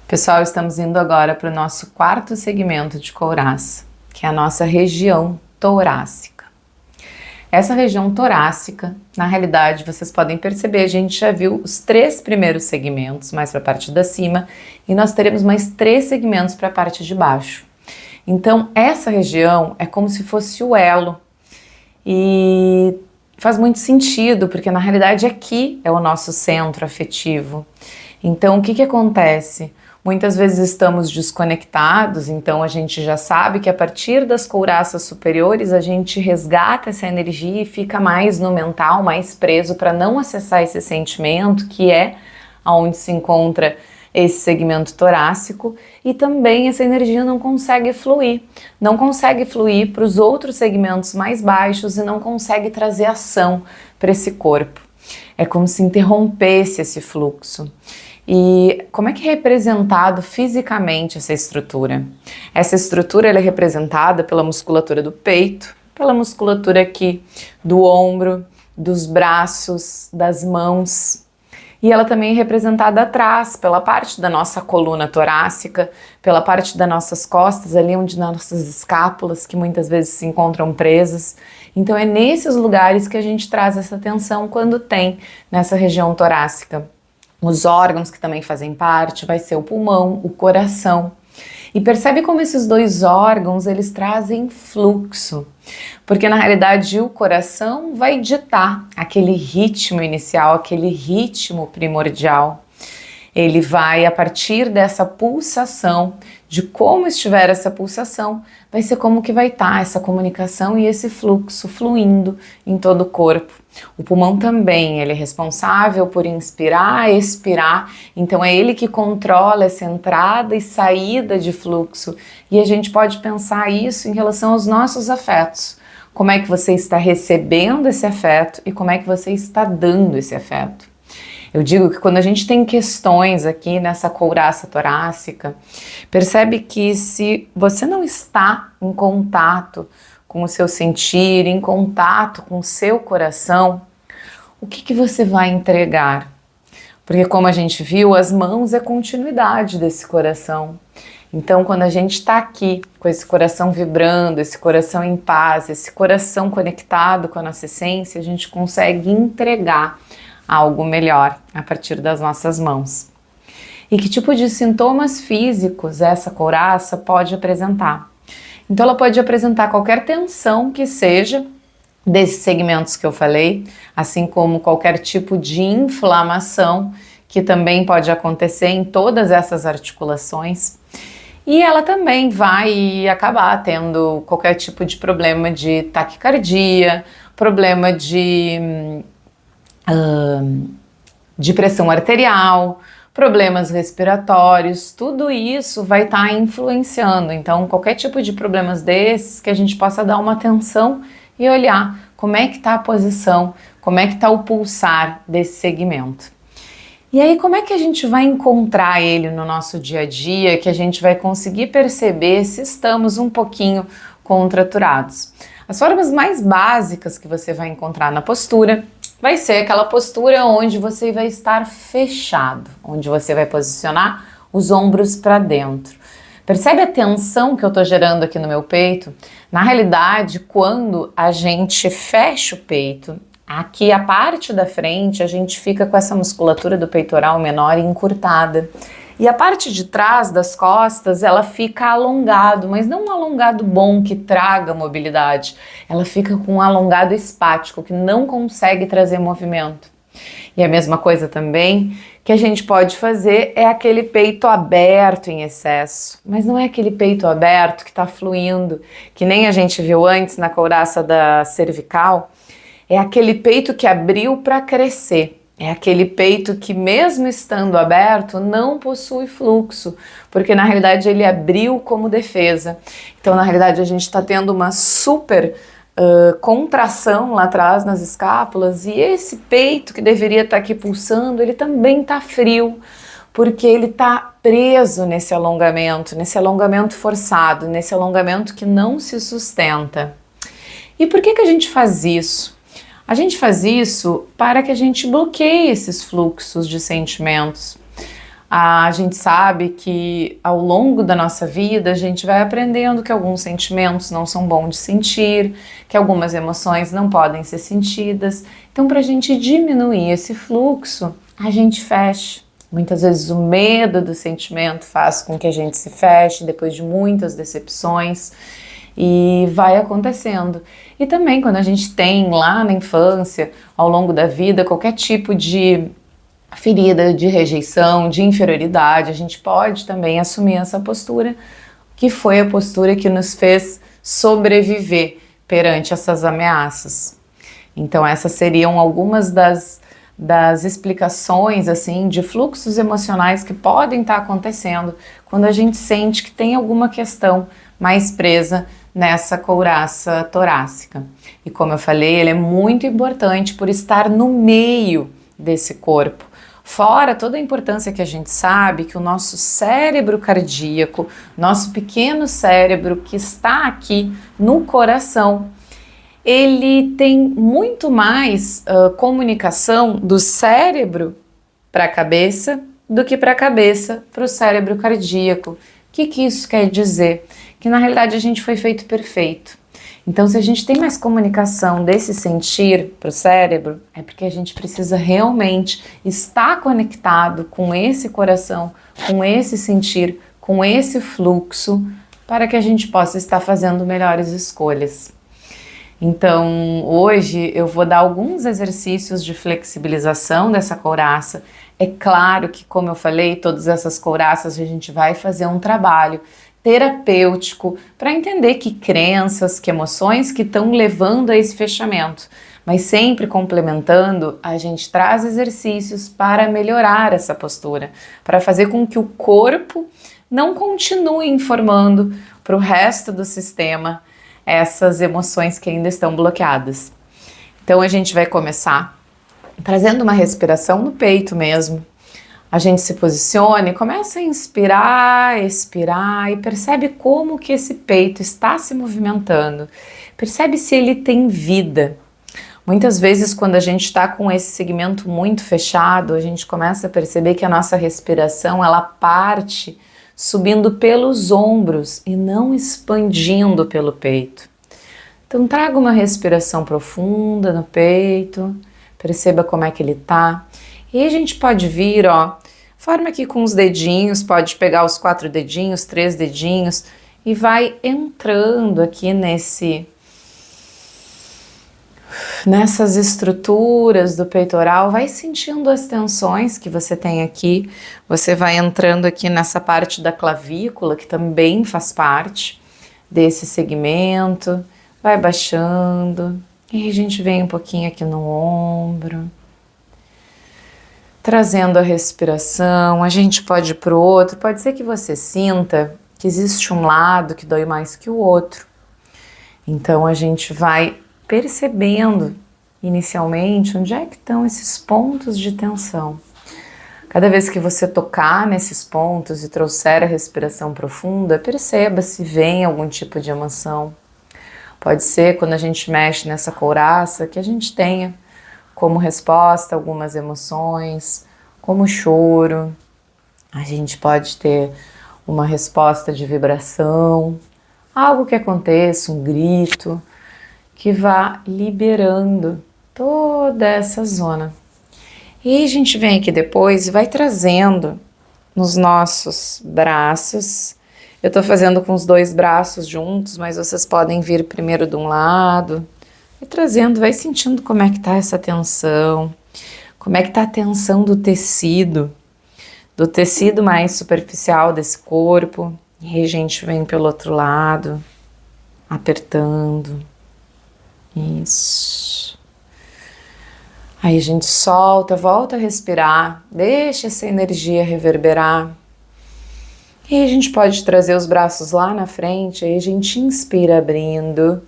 Pessoal, estamos indo agora para o nosso quarto segmento de couraça, que é a nossa região torácica. Essa região torácica, na realidade, vocês podem perceber, a gente já viu os 3 primeiros segmentos, mais para a parte da cima, e nós teremos mais 3 segmentos para a parte de baixo. Então, essa região é como se fosse o elo, e faz muito sentido, porque na realidade aqui é o nosso centro afetivo. Então, o que acontece? Muitas vezes estamos desconectados, então a gente já sabe que a partir das couraças superiores a gente resgata essa energia e fica mais no mental, mais preso para não acessar esse sentimento que é onde se encontra esse segmento torácico, e também essa energia não consegue fluir para os outros segmentos mais baixos e não consegue trazer ação para esse corpo. É como se interrompesse esse fluxo. E como é que é representado fisicamente essa estrutura? Essa estrutura ela é representada pela musculatura do peito, pela musculatura aqui do ombro, dos braços, das mãos. E ela também é representada atrás, pela parte da nossa coluna torácica, pela parte das nossas costas, ali onde nossas escápulas, que muitas vezes se encontram presas. Então é nesses lugares que a gente traz essa tensão quando tem nessa região torácica. Os órgãos que também fazem parte, vai ser o pulmão, o coração. E percebe como esses 2 órgãos, eles trazem fluxo. Porque na realidade o coração vai ditar aquele ritmo inicial, aquele ritmo primordial. Ele vai, a partir dessa pulsação, de como estiver essa pulsação, vai ser como que vai estar essa comunicação e esse fluxo fluindo em todo o corpo. O pulmão também, ele é responsável por inspirar, expirar, então é ele que controla essa entrada e saída de fluxo. E a gente pode pensar isso em relação aos nossos afetos. Como é que você está recebendo esse afeto e como é que você está dando esse afeto. Eu digo que quando a gente tem questões aqui nessa couraça torácica, percebe que se você não está em contato com o seu sentir, em contato com o seu coração, o que você vai entregar? Porque como a gente viu, as mãos é continuidade desse coração. Então quando a gente está aqui com esse coração vibrando, esse coração em paz, esse coração conectado com a nossa essência, a gente consegue entregar algo melhor a partir das nossas mãos. E que tipo de sintomas físicos essa couraça pode apresentar? Então ela pode apresentar qualquer tensão que seja desses segmentos que eu falei, assim como qualquer tipo de inflamação que também pode acontecer em todas essas articulações. E ela também vai acabar tendo qualquer tipo de problema de taquicardia, problema de pressão arterial, problemas respiratórios, tudo isso vai estar influenciando. Então, qualquer tipo de problemas desses, que a gente possa dar uma atenção e olhar como é que está a posição, como é que está o pulsar desse segmento. E aí, como é que a gente vai encontrar ele no nosso dia a dia, que a gente vai conseguir perceber se estamos um pouquinho contraturados? As formas mais básicas que você vai encontrar na postura vai ser aquela postura onde você vai estar fechado, onde você vai posicionar os ombros para dentro. Percebe a tensão que eu estou gerando aqui no meu peito? Na realidade, quando a gente fecha o peito, aqui a parte da frente, a gente fica com essa musculatura do peitoral menor e encurtada. E a parte de trás das costas, ela fica alongado, mas não um alongado bom que traga mobilidade. Ela fica com um alongado espático, que não consegue trazer movimento. E a mesma coisa também que a gente pode fazer é aquele peito aberto em excesso. Mas não é aquele peito aberto que está fluindo, que nem a gente viu antes na couraça da cervical. É aquele peito que abriu para crescer. É aquele peito que, mesmo estando aberto, não possui fluxo, porque na realidade ele abriu como defesa. Então, na realidade, a gente está tendo uma super contração lá atrás nas escápulas, e esse peito que deveria estar aqui pulsando, ele também está frio, porque ele está preso nesse alongamento forçado, nesse alongamento que não se sustenta. E por que a gente faz isso? A gente faz isso para que a gente bloqueie esses fluxos de sentimentos. A gente sabe que ao longo da nossa vida a gente vai aprendendo que alguns sentimentos não são bons de sentir, que algumas emoções não podem ser sentidas. Então, para a gente diminuir esse fluxo, a gente fecha. Muitas vezes o medo do sentimento faz com que a gente se feche depois de muitas decepções e vai acontecendo. E também quando a gente tem lá na infância, ao longo da vida, qualquer tipo de ferida de rejeição, de inferioridade, a gente pode também assumir essa postura, que foi a postura que nos fez sobreviver perante essas ameaças. Então essas seriam algumas das explicações assim de fluxos emocionais que podem estar acontecendo quando a gente sente que tem alguma questão mais presa nessa couraça torácica. E como eu falei, ele é muito importante por estar no meio desse corpo. Fora toda a importância que a gente sabe que o nosso cérebro cardíaco, nosso pequeno cérebro que está aqui no coração, ele tem muito mais comunicação do cérebro para a cabeça do que para a cabeça para o cérebro cardíaco. O que isso quer dizer? Que na realidade a gente foi feito perfeito. Então, se a gente tem mais comunicação desse sentir para o cérebro, é porque a gente precisa realmente estar conectado com esse coração, com esse sentir, com esse fluxo, para que a gente possa estar fazendo melhores escolhas. Então, hoje eu vou dar alguns exercícios de flexibilização dessa couraça. É claro que, como eu falei, todas essas couraças a gente vai fazer um trabalho terapêutico para entender que crenças, que emoções que estão levando a esse fechamento. Mas sempre complementando, a gente traz exercícios para melhorar essa postura, para fazer com que o corpo não continue informando para o resto do sistema essas emoções que ainda estão bloqueadas. Então a gente vai começar trazendo uma respiração no peito mesmo. A gente se posiciona e começa a inspirar, expirar e percebe como que esse peito está se movimentando. Percebe se ele tem vida. Muitas vezes quando a gente está com esse segmento muito fechado, a gente começa a perceber que a nossa respiração ela parte subindo pelos ombros e não expandindo pelo peito. Então traga uma respiração profunda no peito, perceba como é que ele está. E a gente pode vir, forma aqui com os dedinhos, pode pegar os 4 dedinhos, 3 dedinhos e vai entrando aqui nessas estruturas do peitoral, vai sentindo as tensões que você tem aqui, você vai entrando aqui nessa parte da clavícula, que também faz parte desse segmento, vai baixando, e a gente vem um pouquinho aqui no ombro, trazendo a respiração. A gente pode ir para o outro, pode ser que você sinta que existe um lado que dói mais que o outro, então a gente vai percebendo inicialmente onde é que estão esses pontos de tensão. Cada vez que você tocar nesses pontos e trouxer a respiração profunda, perceba se vem algum tipo de emoção. Pode ser quando a gente mexe nessa couraça que a gente tenha como resposta algumas emoções, como choro. A gente pode ter uma resposta de vibração, algo que aconteça, um grito, que vá liberando toda essa zona. E a gente vem aqui depois e vai trazendo nos nossos braços. Eu tô fazendo com os 2 braços juntos, mas vocês podem vir primeiro de um lado e trazendo, vai sentindo como é que tá essa tensão, como é que tá a tensão do tecido mais superficial desse corpo. E a gente vem pelo outro lado, apertando. Isso. Aí a gente solta, volta a respirar, deixa essa energia reverberar. E a gente pode trazer os braços lá na frente, aí a gente inspira abrindo.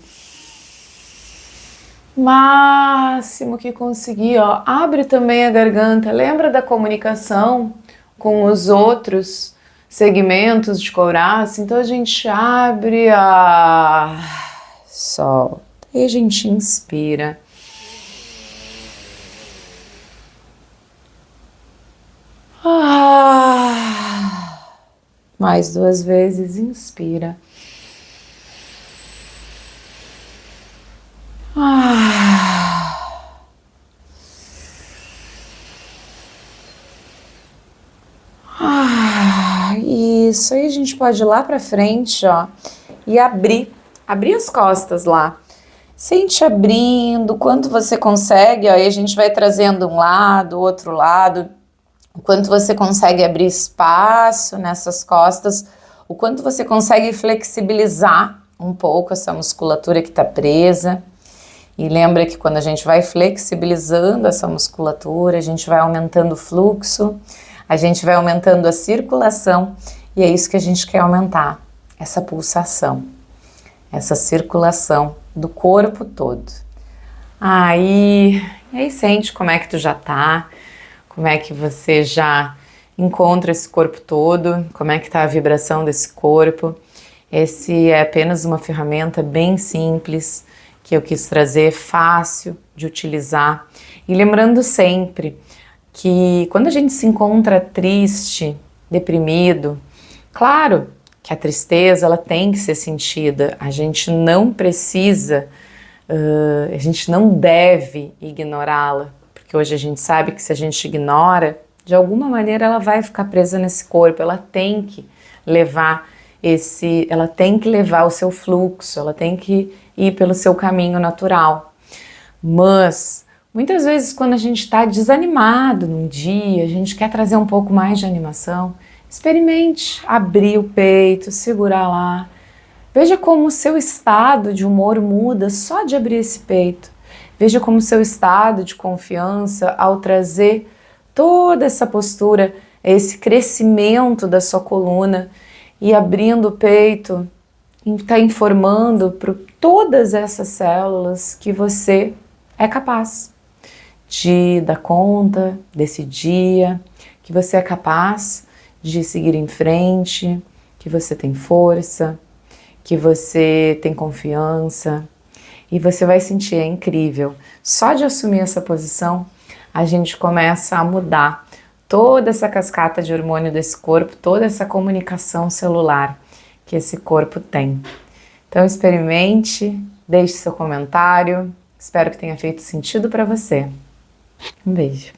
Máximo que conseguir, abre também a garganta. Lembra da comunicação com os outros segmentos de couraça? Então a gente abre, solta. E a gente inspira. Mais 2 vezes, inspira. Isso aí a gente pode ir lá pra frente, ó, e abrir as costas lá. Sente abrindo, quanto você consegue, ó, aí a gente vai trazendo um lado, outro lado, o quanto você consegue abrir espaço nessas costas, o quanto você consegue flexibilizar um pouco essa musculatura que tá presa. E lembra que quando a gente vai flexibilizando essa musculatura, a gente vai aumentando o fluxo, a gente vai aumentando a circulação, e é isso que a gente quer aumentar, essa pulsação, essa circulação do corpo todo. E aí sente como é que tu já tá, como é que você já encontra esse corpo todo, como é que tá a vibração desse corpo. Esse é apenas uma ferramenta bem simples, que eu quis trazer, fácil de utilizar. E lembrando sempre que quando a gente se encontra triste, deprimido, claro que a tristeza ela tem que ser sentida, a gente não precisa, a gente não deve ignorá-la, porque hoje a gente sabe que se a gente ignora, de alguma maneira ela vai ficar presa nesse corpo, ela tem que levar o seu fluxo, ela tem que ir pelo seu caminho natural. Mas muitas vezes quando a gente está desanimado num dia, a gente quer trazer um pouco mais de animação, experimente abrir o peito, segurar lá. Veja como o seu estado de humor muda só de abrir esse peito. Veja como o seu estado de confiança, ao trazer toda essa postura, esse crescimento da sua coluna e abrindo o peito, está informando para todas essas células que você é capaz de dar conta desse dia, que você é capaz de seguir em frente, que você tem força, que você tem confiança, e você vai sentir, é incrível. Só de assumir essa posição, a gente começa a mudar toda essa cascata de hormônio desse corpo, toda essa comunicação celular que esse corpo tem. Então experimente, deixe seu comentário, espero que tenha feito sentido para você. Um beijo.